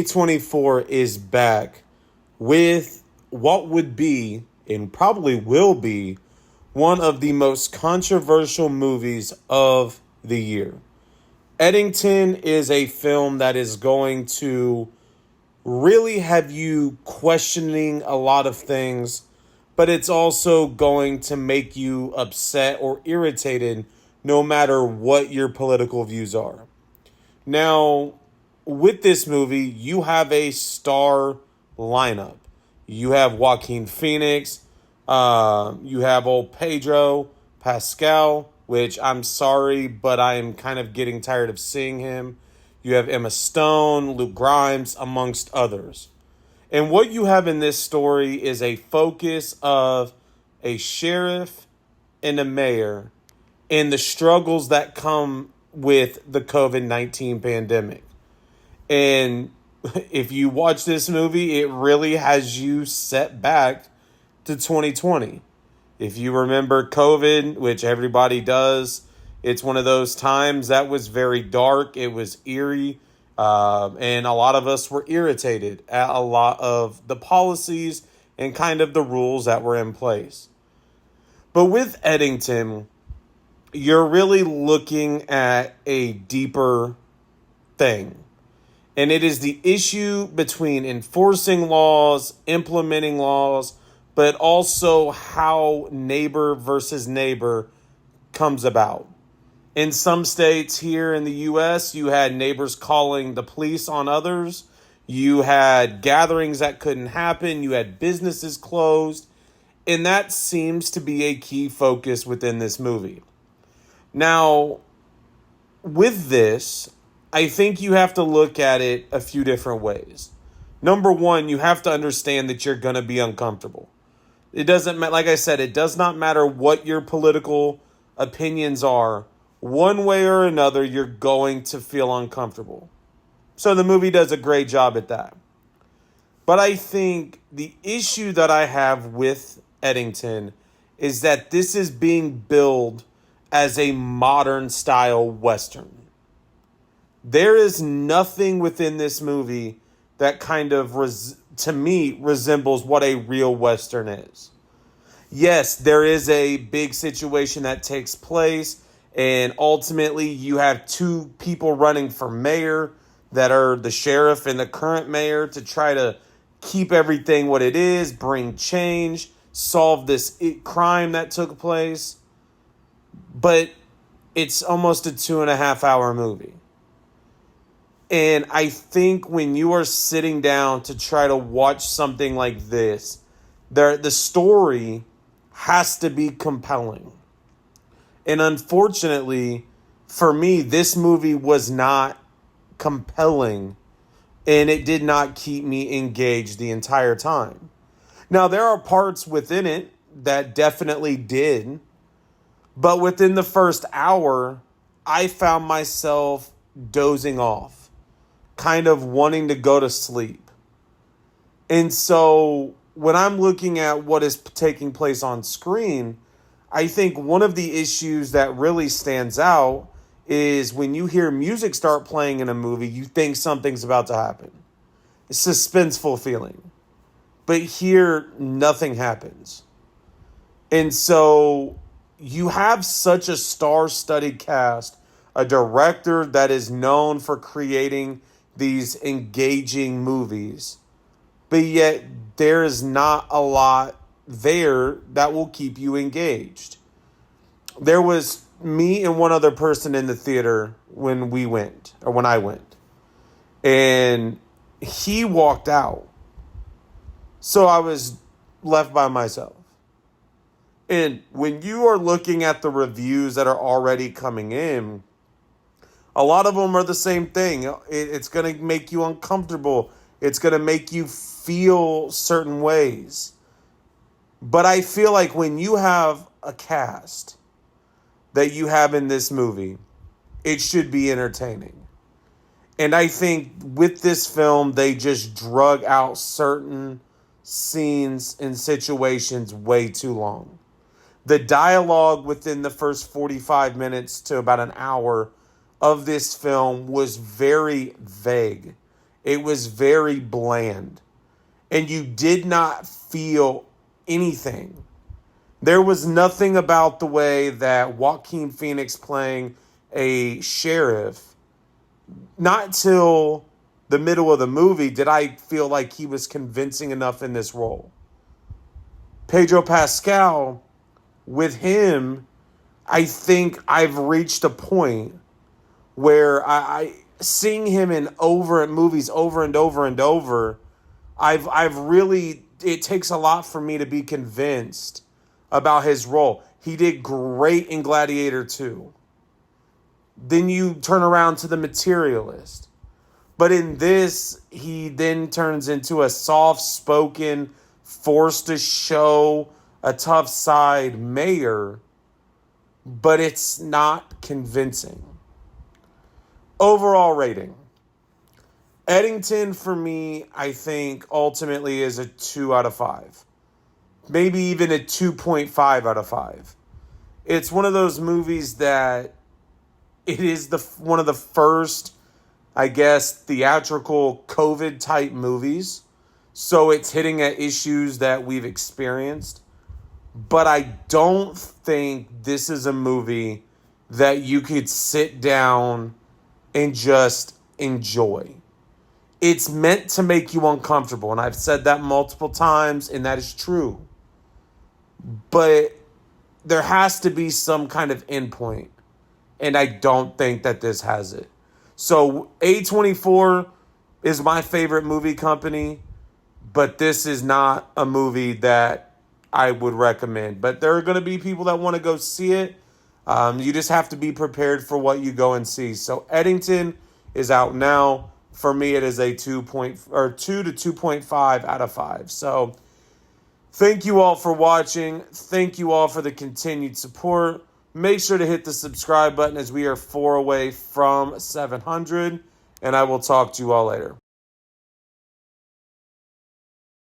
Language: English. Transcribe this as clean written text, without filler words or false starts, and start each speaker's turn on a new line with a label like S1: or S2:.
S1: 2024 is back with what would be, and probably will be, one of the most controversial movies of the year. Eddington is a film that is going to really have you questioning a lot of things, but it's also going to make you upset or irritated no matter what your political views are. Now, with this movie, you have a star lineup. You have Joaquin Phoenix, you have old Pedro Pascal, which I'm sorry, but I am kind of getting tired of seeing him. You have Emma Stone, Luke Grimes, amongst others. And what you have in this story is a focus of a sheriff and a mayor and the struggles that come with the COVID-19 pandemic. And if you watch this movie, it really has you set back to 2020. If you remember COVID, which everybody does, it's one of those times that was very dark. It was eerie. And a lot of us were irritated at a lot of the policies and kind of the rules that were in place. But with Eddington, you're really looking at a deeper thing. And it is the issue between enforcing laws, implementing laws, but also how neighbor versus neighbor comes about. In some states here in the U.S., you had neighbors calling the police on others. You had gatherings that couldn't happen. You had businesses closed. And that seems to be a key focus within this movie. Now, with this, I think you have to look at it a few different ways. Number one, you have to understand that you're going to be uncomfortable. It doesn't matter, like I said, it does not matter what your political opinions are. One way or another, you're going to feel uncomfortable. So the movie does a great job at that. But I think the issue that I have with Eddington is that this is being billed as a modern style Western. There is nothing within this movie that kind of, to me, resembles what a real Western is. Yes, there is a big situation that takes place, and ultimately you have two people running for mayor that are the sheriff and the current mayor to try to keep everything what it is, bring change, solve this crime that took place. But it's almost a 2.5 hour movie. And I think when you are sitting down to try to watch something like this, the story has to be compelling. And unfortunately, for me, this movie was not compelling, and it did not keep me engaged the entire time. Now, there are parts within it that definitely did, but within the first hour, I found myself dozing off, kind of wanting to go to sleep. And so when I'm looking at what is taking place on screen, I think one of the issues that really stands out is when you hear music start playing in a movie, you think something's about to happen. It's a suspenseful feeling. But here, nothing happens. And so you have such a star-studded cast, a director that is known for creating these engaging movies, but yet there is not a lot there that will keep you engaged. There was me and one other person in the theater when I went, and he walked out. So I was left by myself. And when you are looking at the reviews that are already coming in, a lot of them are the same thing. It's going to make you uncomfortable. It's going to make you feel certain ways. But I feel like when you have a cast that you have in this movie, it should be entertaining. And I think with this film, they just drug out certain scenes and situations way too long. The dialogue within the first 45 minutes to about an hour of this film was very vague. It was very bland. And you did not feel anything. There was nothing about the way that Joaquin Phoenix playing a sheriff, not till the middle of the movie did I feel like he was convincing enough in this role. Pedro Pascal, with him, I think I've reached a point where I seeing him in movies over and over and over, I've really, it takes a lot for me to be convinced about his role. He did great in Gladiator 2. Then you turn around to The Materialist. But in this, he then turns into a soft-spoken, forced to show a tough side mayor, but it's not convincing. Overall rating. Eddington, for me, I think ultimately is a 2 out of 5. Maybe even a 2.5 out of 5. It's one of those movies that it is one of the first, I guess, theatrical COVID-type movies. So it's hitting at issues that we've experienced. But I don't think this is a movie that you could sit down and just enjoy. It's meant to make you uncomfortable. And I've said that multiple times, and that is true. But there has to be some kind of endpoint. And I don't think that this has it. So A24 is my favorite movie company. But this is not a movie that I would recommend. But there are going to be people that want to go see it. You just have to be prepared for what you go and see. So Eddington is out now. For me, it is a 2 to 2.5 out of 5. So thank you all for watching. Thank you all for the continued support. Make sure to hit the subscribe button as we are 4 away from 700. And I will talk to you all later.